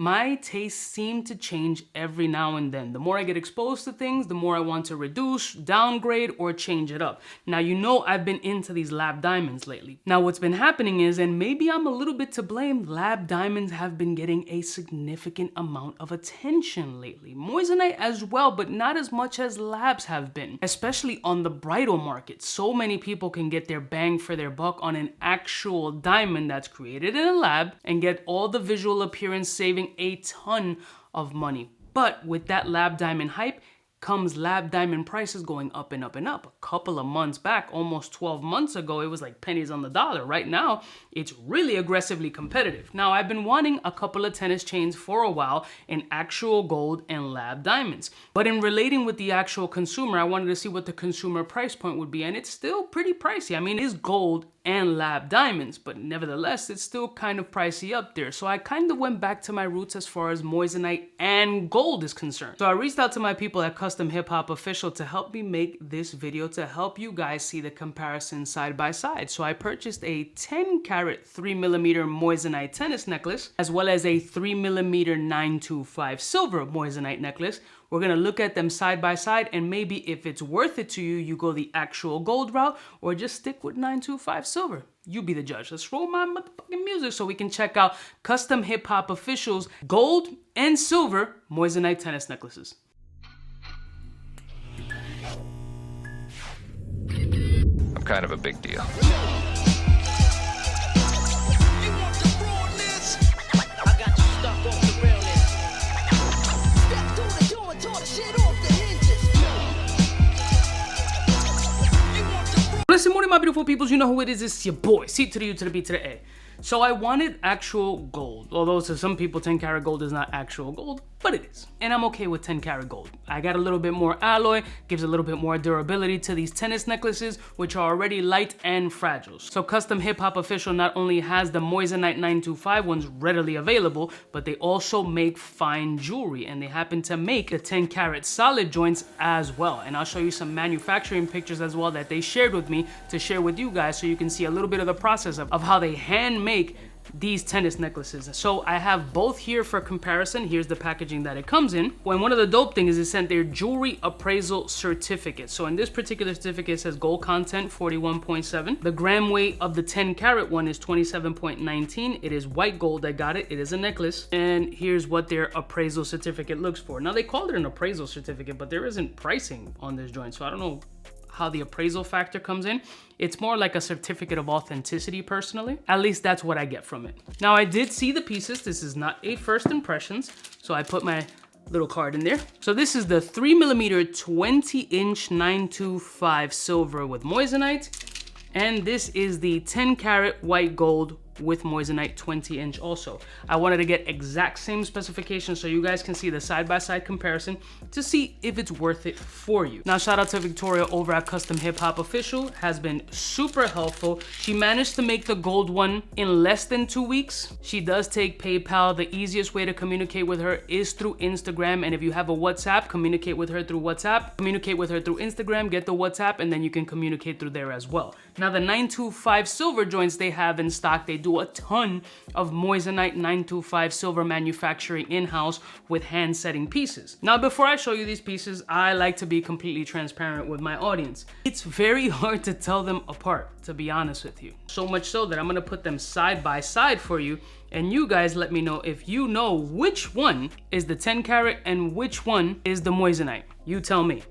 my tastes seem to change every now and then. The more I get exposed to things, the more I want to reduce, downgrade, or change it up. Now, you know I've been into these lab diamonds lately. Now, what's been happening is, and maybe I'm a little bit to blame, lab diamonds have been getting a significant amount of attention lately. Moissanite as well, but not as much as labs have been, especially on the bridal market. So many people can get their bang for their buck on an actual diamond that's created in a lab and get all the visual appearance, saving a ton of money. But with that lab diamond hype comes lab diamond prices going up and up and up. A couple of months back, almost 12 months ago, it was like pennies on the dollar. Right now, it's really aggressively competitive. Now, I've been wanting a couple of tennis chains for a while in actual gold and lab diamonds. But in relating with the actual consumer, I wanted to see what the consumer price point would be, and it's still pretty pricey. I mean, it is gold and lab diamonds, but nevertheless, it's still kind of pricey up there. So I kind of went back to my roots as far as Moissanite and gold is concerned. So I reached out to my people at Customhiphopofficial to help me make this video to help you guys see the comparison side by side. So I purchased a 10 karat 3mm Moissanite tennis necklace, as well as a 3mm 925 silver Moissanite necklace. We're gonna look at them side by side, and maybe if it's worth it to you, you go the actual gold route or just stick with 925 silver. You be the judge. Let's roll my motherfucking music so we can check out Customhiphopofficial's gold and silver Moissanite tennis necklaces. I'm kind of a big deal. Listen, morning, my beautiful peoples, you know who it is. It's your boy, C to the U to the B to the A. So I wanted actual gold, although to some people 10 karat gold is not actual gold, but it is. And I'm okay with 10 karat gold. I got a little bit more alloy, gives a little bit more durability to these tennis necklaces, which are already light and fragile. So Customhiphopofficial not only has the Moissanite 925 ones readily available, but they also make fine jewelry, and they happen to make the 10 karat solid joints as well. And I'll show you some manufacturing pictures as well that they shared with me to share with you guys so you can see a little bit of the process of how they hand make these tennis necklaces. So I have both here for comparison. Here's the packaging that it comes in. When one of the dope things is it sent their jewelry appraisal certificate. So in this particular certificate, it says gold content 41.7. The gram weight of the 10 karat one is 27.19. It is white gold. I got it. It is a necklace. And here's what their appraisal certificate looks for. Now they called it an appraisal certificate, but there isn't pricing on this joint. So I don't know how the appraisal factor comes in. It's more like a certificate of authenticity personally. At least that's what I get from it. Now I did see the pieces. This is not a first impressions. So I put my little card in there. So this is the 3mm 20-inch 925 silver with Moissanite. And this is the 10 karat white gold with Moissanite 20-inch also. I wanted to get exact same specifications so you guys can see the side-by-side comparison to see if it's worth it for you. Now, shout out to Victoria over at Customhiphopofficial, has been super helpful. She managed to make the gold one in less than 2 weeks. She does take PayPal. The easiest way to communicate with her is through Instagram, and if you have a WhatsApp, communicate with her through WhatsApp. Communicate with her through Instagram, get the WhatsApp, and then you can communicate through there as well. Now, the 925 silver joints they have in stock, they do a ton of Moissanite 925 silver manufacturing in-house with hand setting pieces. Now, before I show you these pieces, I like to be completely transparent with my audience. It's very hard to tell them apart, to be honest with you. So much so that I'm gonna put them side by side for you, and you guys let me know if you know which one is the 10 karat and which one is the Moissanite. You tell me.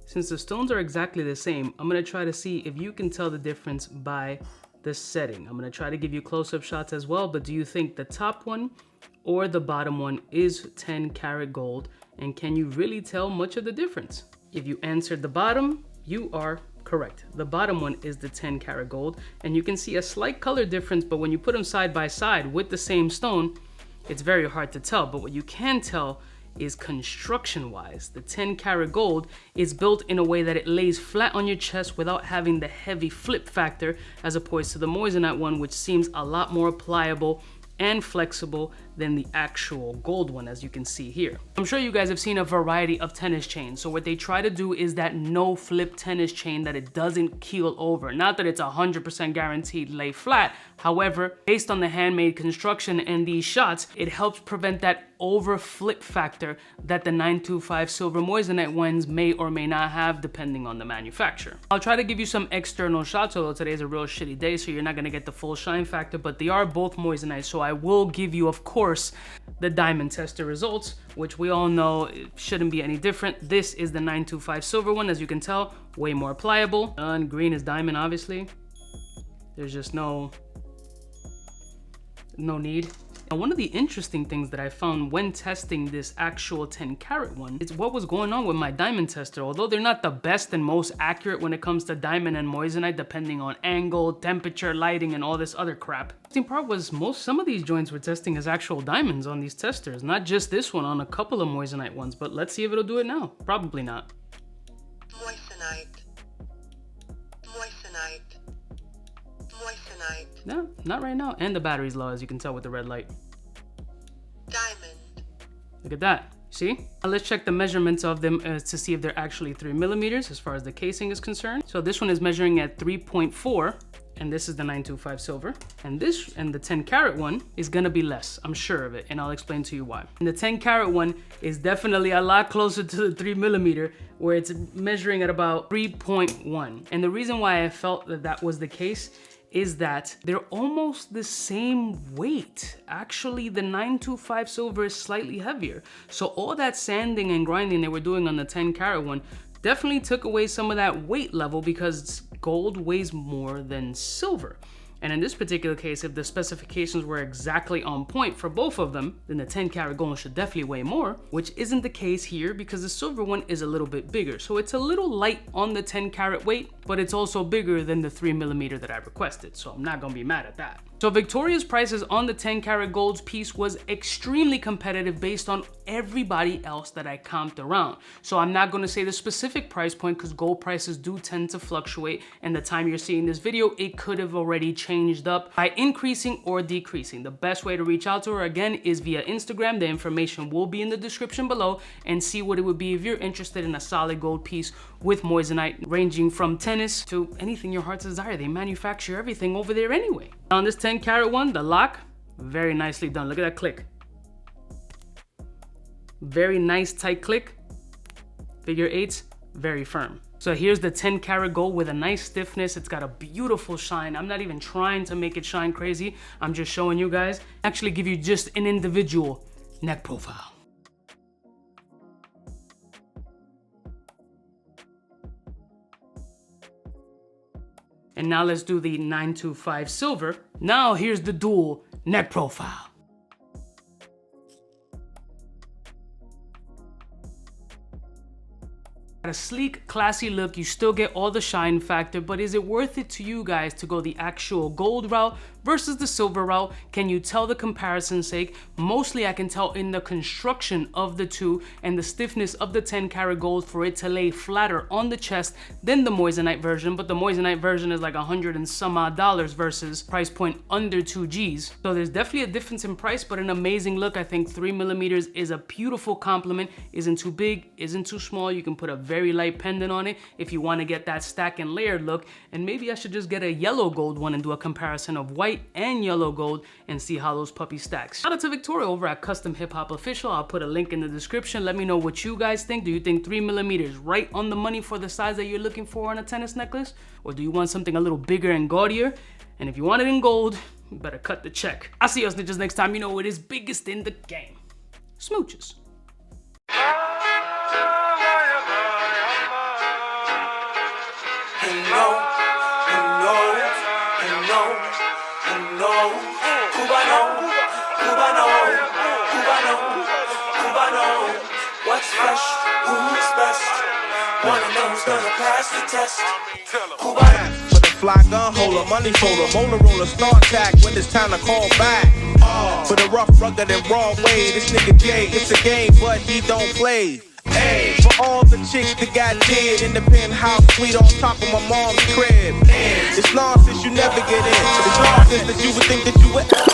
Since the stones are exactly the same, I'm gonna try to see if you can tell the difference by the setting. I'm gonna try to give you close-up shots as well, but do you think the top one or the bottom one is 10 karat gold? And can you really tell much of the difference? If you answered the bottom, you are correct. The bottom one is the 10 karat gold, and you can see a slight color difference, but when you put them side by side with the same stone, it's very hard to tell. But what you can tell is construction-wise, the 10 karat gold is built in a way that it lays flat on your chest without having the heavy flip factor, as opposed to the Moissanite one, which seems a lot more pliable and flexible than the actual gold one, as you can see here. I'm sure you guys have seen a variety of tennis chains. So what they try to do is that no flip tennis chain, that it doesn't keel over. Not that it's 100% guaranteed lay flat. However, based on the handmade construction and these shots, it helps prevent that over flip factor that the 925 silver Moissanite ones may or may not have, depending on the manufacturer. I'll try to give you some external shots, although today's a real shitty day, so you're not gonna get the full shine factor, but they are both Moissanite, so I will give you, of course, the diamond tester results, which we all know it shouldn't be any different. This is the 925 silver one, as you can tell, way more pliable. And green is diamond, obviously. There's just no need. Now, one of the interesting things that I found when testing this actual 10 karat one is what was going on with my diamond tester. Although they're not the best and most accurate when it comes to diamond and moissanite, depending on angle, temperature, lighting, and all this other crap. The interesting part was some of these joints were testing as actual diamonds on these testers, not just this one, on a couple of moissanite ones, but let's see if it'll do it now. Probably not. Moissanite. Moissanite. Moissanite. No, not right now. And the battery's low, as you can tell with the red light. Diamond. Look at that. See? Now let's check the measurements of them to see if they're actually 3 millimeters as far as the casing is concerned. So this one is measuring at 3.4, and this is the 925 silver. And this and the 10 karat one is gonna be less, I'm sure of it, and I'll explain to you why. And the 10 karat one is definitely a lot closer to the 3 millimeter, where it's measuring at about 3.1. And the reason why I felt that that was the case is that they're almost the same weight. Actually, the 925 silver is slightly heavier. So all that sanding and grinding they were doing on the 10 karat one definitely took away some of that weight level, because gold weighs more than silver. And in this particular case, if the specifications were exactly on point for both of them, then the 10 karat gold should definitely weigh more, which isn't the case here because the silver one is a little bit bigger. So it's a little light on the 10 karat weight, but it's also bigger than the 3 millimeter that I requested. So I'm not gonna be mad at that. So Victoria's prices on the 10 karat gold's piece was extremely competitive based on everybody else that I comped around. So I'm not gonna say the specific price point because gold prices do tend to fluctuate, and the time you're seeing this video, it could have already changed up by increasing or decreasing. The best way to reach out to her, again, is via Instagram. The information will be in the description below, and see what it would be if you're interested in a solid gold piece with moissanite, ranging from tennis to anything your heart's desire. They manufacture everything over there anyway. On this 10 karat one, the lock, very nicely done. Look at that click. Very nice tight click. Figure eights, very firm. So here's the 10 karat gold with a nice stiffness. It's got a beautiful shine. I'm not even trying to make it shine crazy. I'm just showing you guys. Actually give you just an individual neck profile. And now let's do the 925 silver. Now here's the dual neck profile. A sleek, classy look, you still get all the shine factor, but is it worth it to you guys to go the actual gold route versus the silver route? Can you tell the comparison's sake? Mostly I can tell in the construction of the two and the stiffness of the 10 karat gold for it to lay flatter on the chest than the moissanite version, but the moissanite version is like $100 and some odd versus price point under 2 G's. So there's definitely a difference in price, but an amazing look. I think 3 millimeters is a beautiful compliment. Isn't too big, isn't too small. You can put a very light pendant on it if you want to get that stack and layered look. And maybe I should just get a yellow gold one and do a comparison of white and yellow gold and see how those puppies stack. Shout out to Victoria over at Customhiphopofficial. I'll put a link in the description. Let me know what you guys think. Do you think 3 millimeters right on the money for the size that you're looking for on a tennis necklace? Or do you want something a little bigger and gaudier? And if you want it in gold, you better cut the check. I'll see you snitches next time. You know it is biggest in the game. Smooches. CUBAKNOW. What's fresh? Who's best? Wanna know who's gonna pass the test? CUBAKNOW. For the fly gun holder, money folder, molar roller, start tag when it's time to call back. For the rough, rugged, and raw way, this nigga Jay, it's a game, but he don't play. Hey, for all the chicks that got dead in the penthouse suite on top of my mom's crib. It's nonsense you never get in. It's nonsense that you would think that you would.